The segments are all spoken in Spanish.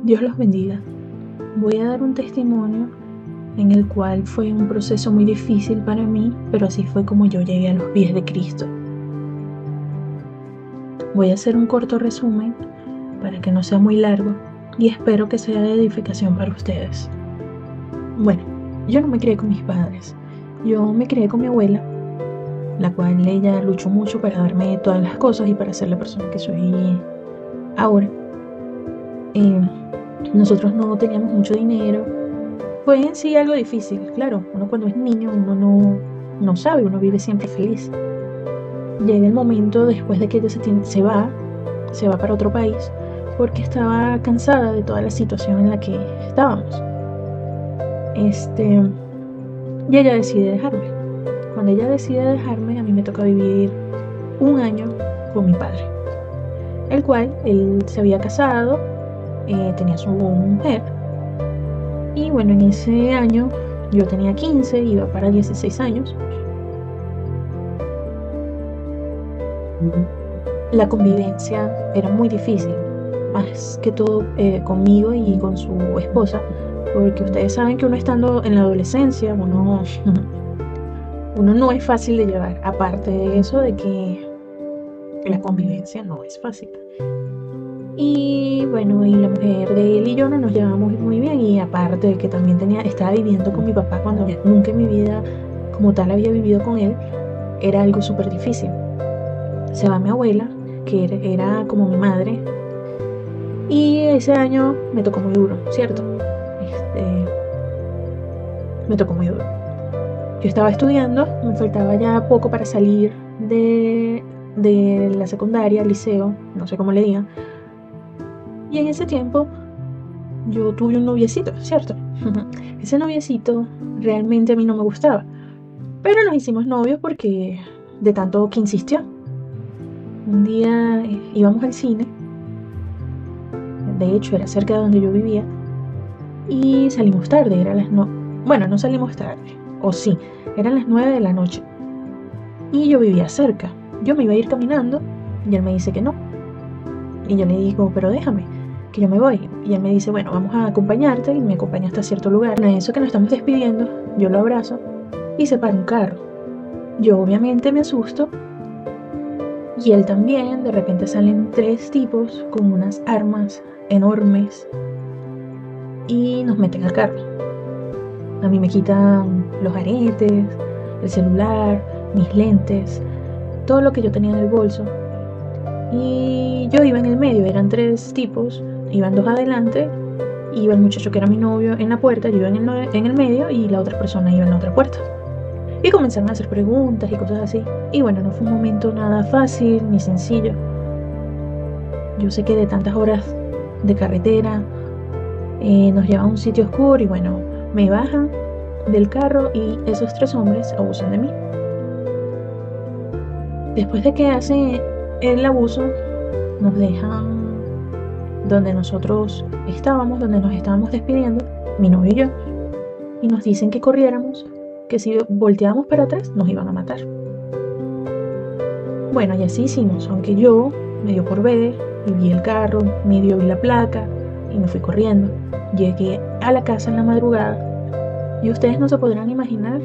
Dios los bendiga. Voy a dar un testimonio en el cual fue un proceso muy difícil para mí, pero así fue como yo llegué a los pies de Cristo. Voy a hacer un corto resumen para que no sea muy largo y espero que sea de edificación para ustedes. Bueno, yo no me crié con mis padres. Yo me crié con mi abuela, la cual ella luchó mucho para darme todas las cosas y para ser la persona que soy ahora. Nosotros no teníamos mucho dinero. Fue en sí algo difícil, claro. Uno cuando es niño, uno no sabe, uno vive siempre feliz. Llega el momento después de que ella se va para otro país, porque estaba cansada de toda la situación en la que estábamos. Y ella decide dejarme. Cuando ella decide dejarme, a mí me toca vivir un año con mi padre, el cual él se había casado, tenía su mujer. Y bueno, en ese año yo tenía 15, iba para 16 años. La convivencia era muy difícil, más que todo conmigo y con su esposa, porque ustedes saben que uno estando en la adolescencia, uno no es fácil de llevar, aparte de eso de que la convivencia no es fácil. Y bueno, y la mujer de él y yo no nos llevamos muy bien, y aparte de que también estaba viviendo con mi papá cuando nunca en mi vida como tal había vivido con él, era algo súper difícil. Se va mi abuela, que era como mi madre, y ese año me tocó muy duro, ¿cierto? Me tocó muy duro. Yo estaba estudiando, me faltaba ya poco para salir de la secundaria, liceo, no sé cómo le digan. Y en ese tiempo yo tuve un noviecito, ¿cierto? Ese noviecito realmente a mí no me gustaba, pero nos hicimos novios porque de tanto que insistió. Un día íbamos al cine, de hecho era cerca de donde yo vivía, y salimos tarde, bueno, no salimos tarde, o sí, eran las 9 de la noche, y yo vivía cerca. Yo me iba a ir caminando, y él me dice que no, y yo le digo, pero déjame, que yo me voy, y él me dice, bueno, vamos a acompañarte, y me acompaña hasta cierto lugar. En eso que nos estamos despidiendo, yo lo abrazo, y se para un carro. Yo obviamente me asusto, y él también. De repente salen 3 tipos con unas armas enormes y nos meten al carro. A mí me quitan los aretes, el celular, mis lentes, todo lo que yo tenía en el bolso. Y yo iba en el medio, eran 3 tipos, iban 2 adelante, iba el muchacho que era mi novio en la puerta, yo iba en el medio y la otra persona iba en la otra puerta. Y comenzaron a hacer preguntas y cosas así. Y bueno, no fue un momento nada fácil ni sencillo. Yo sé que de tantas horas de carretera nos llevan a un sitio oscuro y bueno, me bajan del carro y esos 3 hombres abusan de mí. Después de que hacen el abuso, nos dejan donde nosotros estábamos, donde nos estábamos despidiendo, mi novio y yo, y nos dicen que corriéramos, que si volteábamos para atrás nos iban a matar. Bueno, y así hicimos, aunque yo me dio por ver y vi el carro, medio vi la placa y me fui corriendo. Llegué a la casa en la madrugada y ustedes no se podrán imaginar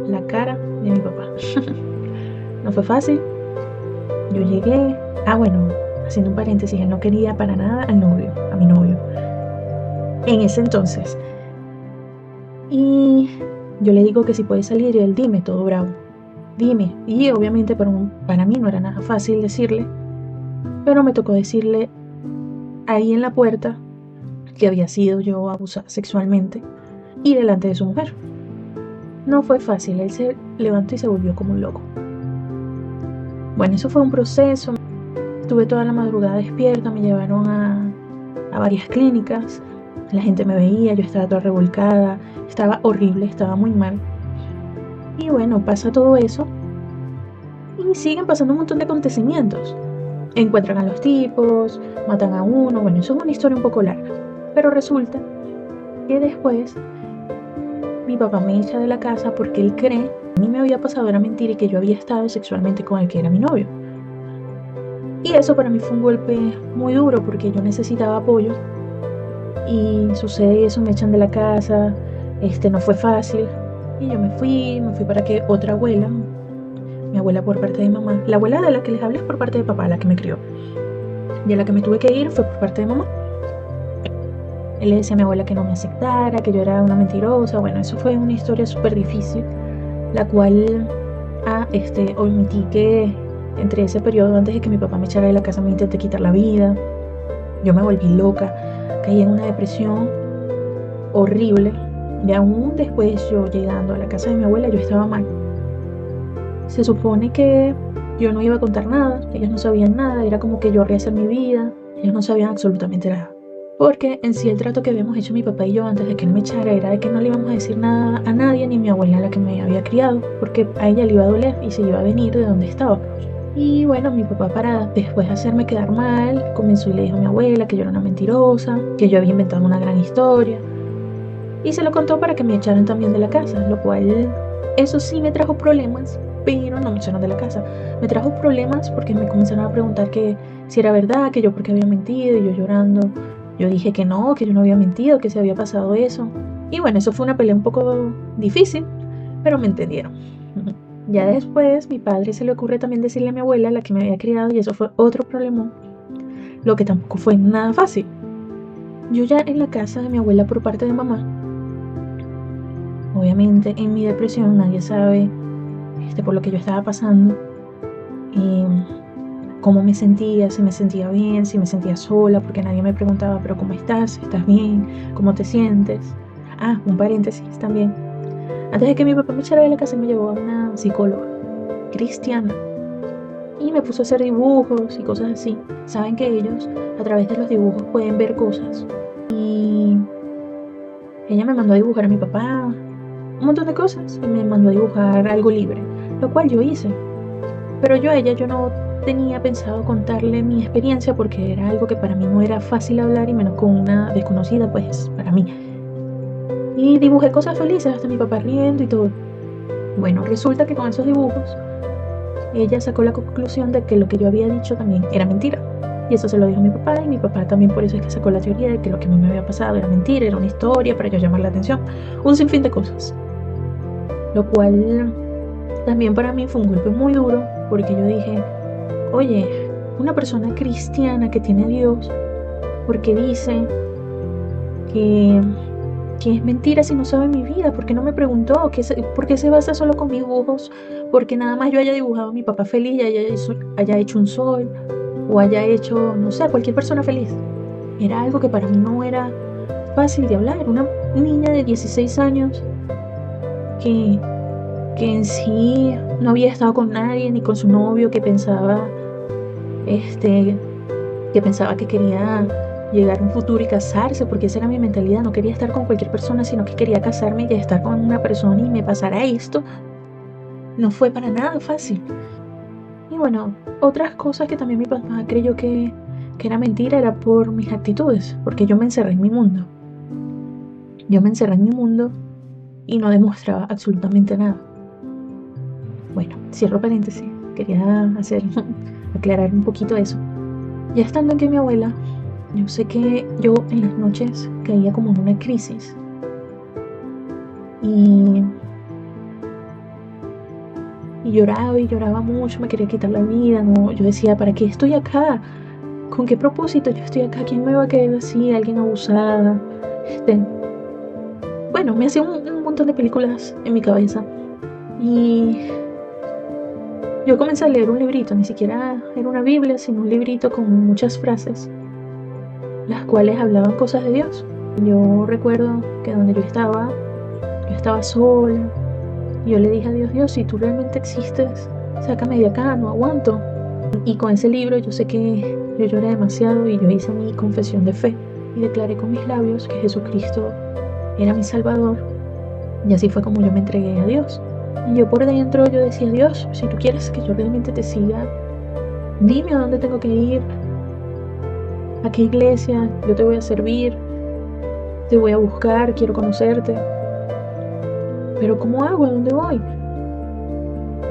la cara de mi papá. No fue fácil. Yo llegué, bueno, haciendo un paréntesis, él no quería para nada a mi novio, en ese entonces. Y yo le digo que si puede salir, y él, dime, todo bravo, dime. Y obviamente para mí no era nada fácil decirle, pero me tocó decirle ahí en la puerta que había sido yo abusada sexualmente y delante de su mujer. No fue fácil, él se levantó y se volvió como un loco. Bueno, eso fue un proceso. Estuve toda la madrugada despierta, me llevaron a varias clínicas, la gente me veía, yo estaba toda revolcada, estaba horrible, estaba muy mal. Y bueno, pasa todo eso y siguen pasando un montón de acontecimientos. Encuentran a los tipos, matan a uno, bueno, eso es una historia un poco larga. Pero resulta que después mi papá me echa de la casa porque él cree que a mí me había pasado era mentira y que yo había estado sexualmente con el que era mi novio. Y eso para mí fue un golpe muy duro porque yo necesitaba apoyo y sucede eso, me echan de la casa, no fue fácil, y yo me fui para que otra abuela, mi abuela por parte de mamá, la abuela de la que les hablé es por parte de papá, la que me crió, y a la que me tuve que ir fue por parte de mamá. Él le decía a mi abuela que no me aceptara, que yo era una mentirosa. Bueno, eso fue una historia súper difícil, la cual omití que entre ese periodo, antes de que mi papá me echara de la casa, me intenté quitar la vida. Yo me volví loca, caí en una depresión horrible, y aún después yo llegando a la casa de mi abuela, yo estaba mal. Se supone que yo no iba a contar nada, ellos no sabían nada, era como que yo rehacer mi vida, ellos no sabían absolutamente nada. Porque en sí el trato que habíamos hecho mi papá y yo antes de que él me echara era de que no le íbamos a decir nada a nadie, ni a mi abuela, la que me había criado, porque a ella le iba a doler y se iba a venir de donde estaba. Y bueno, mi papá, para después de hacerme quedar mal, comenzó y le dijo a mi abuela que yo era una mentirosa, que yo había inventado una gran historia, y se lo contó para que me echaran también de la casa, lo cual, eso sí me trajo problemas, pero no me echaron de la casa. Me trajo problemas porque me comenzaron a preguntar que si era verdad, que yo porque había mentido, y yo llorando. Yo dije que no había mentido, que se había pasado eso. Y bueno, eso fue una pelea un poco difícil, pero me entendieron. Ya después, mi padre se le ocurre también decirle a mi abuela, la que me había criado, y eso fue otro problema, lo que tampoco fue nada fácil. Yo ya en la casa de mi abuela por parte de mamá, obviamente en mi depresión nadie sabe por lo que yo estaba pasando, cómo me sentía, si me sentía bien, si me sentía sola, porque nadie me preguntaba, pero ¿cómo estás? ¿Estás bien? ¿Cómo te sientes? Ah, un paréntesis también. Antes de que mi papá me echara de la casa, me llevó a una psicóloga cristiana y me puso a hacer dibujos y cosas así. Saben que ellos a través de los dibujos pueden ver cosas, y ella me mandó a dibujar a mi papá, un montón de cosas, y me mandó a dibujar algo libre, lo cual yo hice. Pero yo no tenía pensado contarle mi experiencia porque era algo que para mí no era fácil hablar, y menos con una desconocida, pues, para mí. Y dibujé cosas felices, hasta mi papá riendo y todo. Bueno, resulta que con esos dibujos ella sacó la conclusión de que lo que yo había dicho también era mentira. Y eso se lo dijo a mi papá, y mi papá también por eso es que sacó la teoría de que lo que a mí me había pasado era mentira, era una historia para yo llamar la atención, un sinfín de cosas. Lo cual también para mí fue un golpe muy duro, porque yo dije, oye, una persona cristiana que tiene a Dios, porque dice que es mentira si no sabe mi vida? ¿Por qué no me preguntó? ¿Por qué se basa solo con mis dibujos? Porque nada más yo haya dibujado a mi papá feliz y haya hecho un sol, o haya hecho, no sé, cualquier persona feliz. Era algo que para mí no era fácil de hablar. Una niña de 16 años que en sí no había estado con nadie, ni con su novio, que pensaba que quería llegar a un futuro y casarse, porque esa era mi mentalidad. No quería estar con cualquier persona, sino que quería casarme y estar con una persona, y me pasara esto. No fue para nada fácil. Y bueno, otras cosas que también mi papá creyó que era mentira era por mis actitudes, porque yo me encerré en mi mundo. Y no demostraba absolutamente nada. Bueno, cierro paréntesis. Quería aclarar un poquito eso. Ya estando aquí mi abuela, yo sé que yo en las noches caía como en una crisis, y lloraba mucho, me quería quitar la vida. No, yo decía, ¿para qué estoy acá? ¿Con qué propósito yo estoy acá? ¿Quién me va a querer así? ¿Alguien abusada? Bueno, me hacía un montón de películas en mi cabeza, y yo comencé a leer un librito, ni siquiera era una Biblia, sino un librito con muchas frases, las cuales hablaban cosas de Dios. Yo recuerdo que donde yo estaba sola, y yo le dije a Dios, si tú realmente existes, sácame de acá, no aguanto. Y con ese libro yo sé que yo lloré demasiado, y yo hice mi confesión de fe, y declaré con mis labios que Jesucristo era mi Salvador, y así fue como yo me entregué a Dios. Y yo por dentro, yo decía, Dios, si tú quieres que yo realmente te siga, dime a dónde tengo que ir, a qué iglesia, yo te voy a servir, te voy a buscar, quiero conocerte. Pero ¿cómo hago? ¿A dónde voy?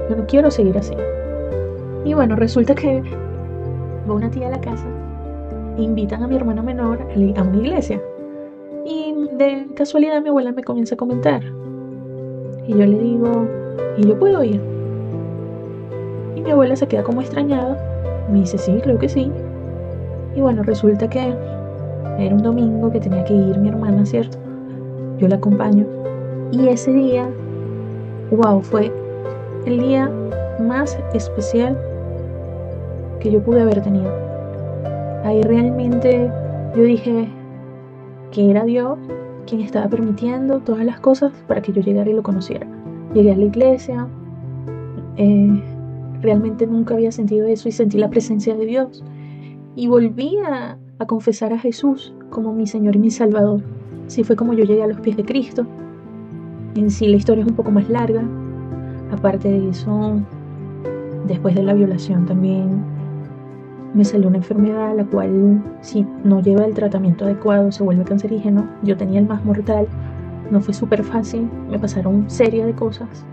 Yo no quiero seguir así. Y bueno, resulta que va una tía a la casa e invitan a mi hermana menor a una iglesia. Y de casualidad mi abuela me comienza a comentar. Y yo le digo, ¿y yo puedo ir? Y mi abuela se queda como extrañada. Me dice, sí, creo que sí. Y bueno, resulta que era un domingo que tenía que ir mi hermana, ¿cierto? Yo la acompaño. Y ese día, wow, fue el día más especial que yo pude haber tenido. Ahí realmente yo dije que era Dios quien estaba permitiendo todas las cosas para que yo llegara y lo conociera. Llegué a la iglesia, realmente nunca había sentido eso y sentí la presencia de Dios. Y volví a confesar a Jesús como mi Señor y mi Salvador. Así fue como yo llegué a los pies de Cristo. En sí la historia es un poco más larga. Aparte de eso, después de la violación también me salió una enfermedad la cual, si no lleva el tratamiento adecuado, se vuelve cancerígeno. Yo tenía el más mortal. No fue súper fácil. Me pasaron serie de cosas,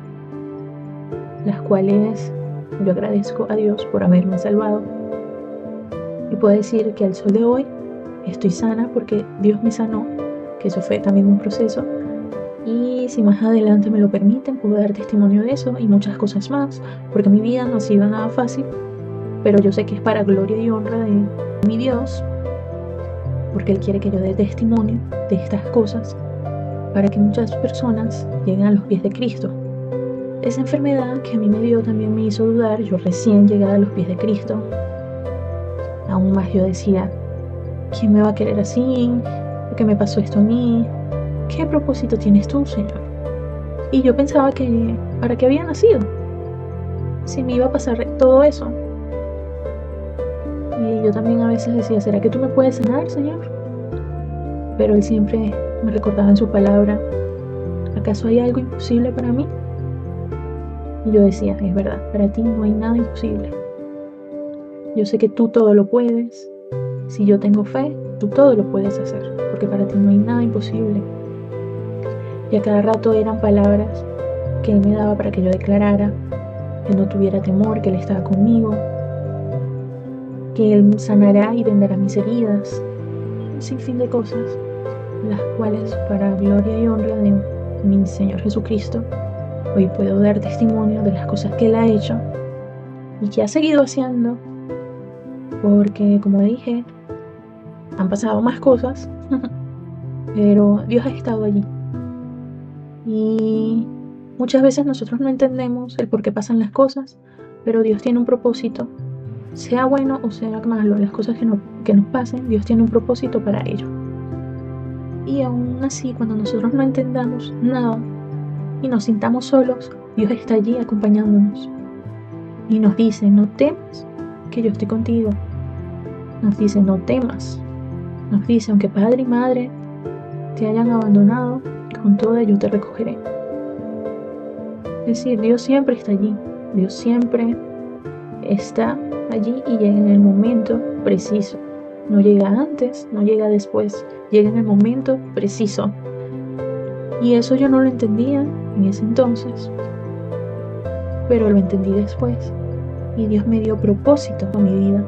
las cuales yo agradezco a Dios por haberme salvado. Y puedo decir que al sol de hoy estoy sana porque Dios me sanó, que eso fue también un proceso. Y si más adelante me lo permiten, puedo dar testimonio de eso y muchas cosas más, porque mi vida no ha sido nada fácil, pero yo sé que es para gloria y honra de mi Dios, porque Él quiere que yo dé testimonio de estas cosas, para que muchas personas lleguen a los pies de Cristo. Esa enfermedad que a mí me dio también me hizo dudar. Yo recién llegada a los pies de Cristo, aún más yo decía, ¿quién me va a querer así? ¿Por qué me pasó esto a mí? ¿Qué propósito tienes tú, Señor? Y yo pensaba que, ¿para qué había nacido? Si me iba a pasar todo eso. Y yo también a veces decía, ¿será que tú me puedes sanar, Señor? Pero Él siempre me recordaba en su palabra, ¿acaso hay algo imposible para mí? Y yo decía, es verdad, para ti no hay nada imposible. Yo sé que tú todo lo puedes. Si yo tengo fe, tú todo lo puedes hacer, porque para ti no hay nada imposible. Y a cada rato eran palabras que Él me daba para que yo declarara, que no tuviera temor, que Él estaba conmigo, que Él sanará y vendará mis heridas, un sinfín de cosas, las cuales para gloria y honra de mi Señor Jesucristo, hoy puedo dar testimonio de las cosas que Él ha hecho y que ha seguido haciendo, porque como dije, han pasado más cosas, pero Dios ha estado allí. Y muchas veces nosotros no entendemos el por qué pasan las cosas, pero Dios tiene un propósito. Sea bueno o sea malo, las cosas que nos pasen, Dios tiene un propósito para ello. Y aún así, cuando nosotros no entendamos nada y nos sintamos solos, Dios está allí acompañándonos. Y nos dice, no temas, que yo estoy contigo. Nos dice, no temas. Nos dice, aunque padre y madre te hayan abandonado, con toda yo te recogeré. Es decir, Dios siempre está allí. Dios siempre está allí y llega en el momento preciso. No llega antes, no llega después, llega en el momento preciso. Y eso yo no lo entendía en ese entonces, pero lo entendí después. Y Dios me dio propósito a mi vida.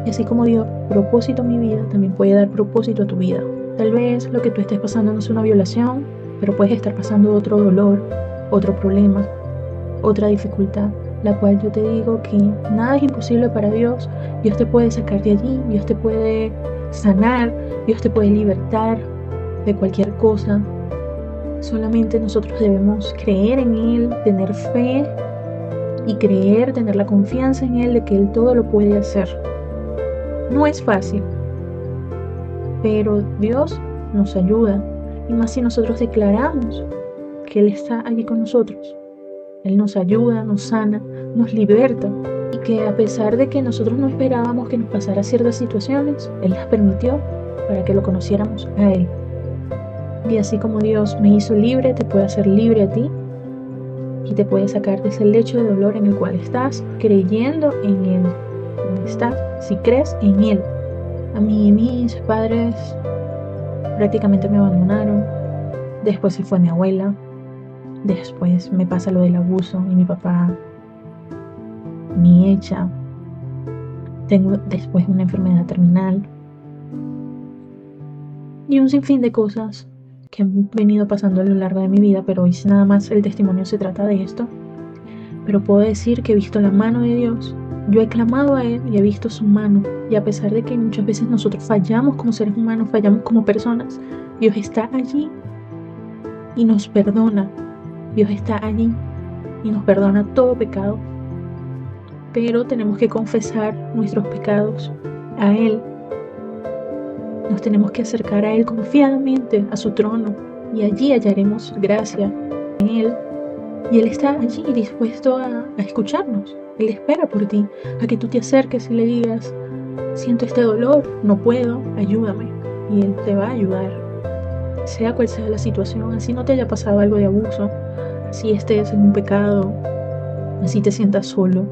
Y así como dio propósito a mi vida, también puede dar propósito a tu vida. Tal vez lo que tú estés pasando no es una violación, pero puedes estar pasando otro dolor, otro problema, otra dificultad, la cual yo te digo que nada es imposible para Dios. Dios te puede sacar de allí, Dios te puede sanar, Dios te puede libertar de cualquier cosa. Solamente nosotros debemos creer en Él, tener fe y creer, tener la confianza en Él de que Él todo lo puede hacer. No es fácil, pero Dios nos ayuda, y más si nosotros declaramos que Él está allí con nosotros. Él nos ayuda, nos sana, nos liberta, y que a pesar de que nosotros no esperábamos que nos pasara ciertas situaciones, Él las permitió para que lo conociéramos a Él. Y así como Dios me hizo libre, te puede hacer libre a ti y te puede sacar de ese lecho de dolor en el cual estás, creyendo en Él. ¿Dónde estás? Si crees en Él. A mí mis padres prácticamente me abandonaron. Después se fue mi abuela. Después me pasa lo del abuso y mi papá me echa. Tengo después una enfermedad terminal. y un sinfín de cosas que han venido pasando a lo largo de mi vida, pero hoy nada más el testimonio se trata de esto. Pero puedo decir que he visto la mano de Dios. Yo he clamado a Él y he visto su mano. Y a pesar de que muchas veces nosotros fallamos como seres humanos, fallamos como personas, Dios está allí y nos perdona. Dios está allí y nos perdona todo pecado. Pero tenemos que confesar nuestros pecados a Él. Nos tenemos que acercar a Él confiadamente, a su trono, y allí hallaremos gracia en Él. Y Él está allí dispuesto a escucharnos. Él espera por ti, a que tú te acerques y le digas: siento este dolor, no puedo, ayúdame. Y Él te va a ayudar, sea cual sea la situación, así no te haya pasado algo de abuso, así estés en un pecado, así te sientas solo.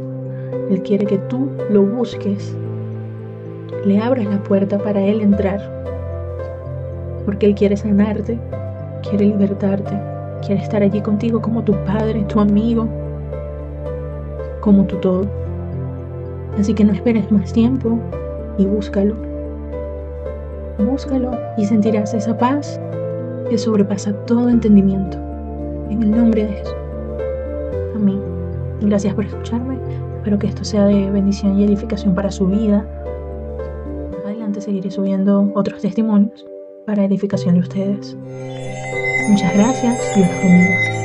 Él quiere que tú lo busques, le abras la puerta para Él entrar, porque Él quiere sanarte, quiere libertarte, quiere estar allí contigo como tu padre, tu amigo, como tu todo. Así que no esperes más tiempo y búscalo. Búscalo y sentirás esa paz que sobrepasa todo entendimiento. En el nombre de Jesús. Amén. Gracias por escucharme. Espero que esto sea de bendición y edificación para su vida. Más adelante seguiré subiendo otros testimonios para edificación de ustedes. Muchas gracias. Dios los bendiga.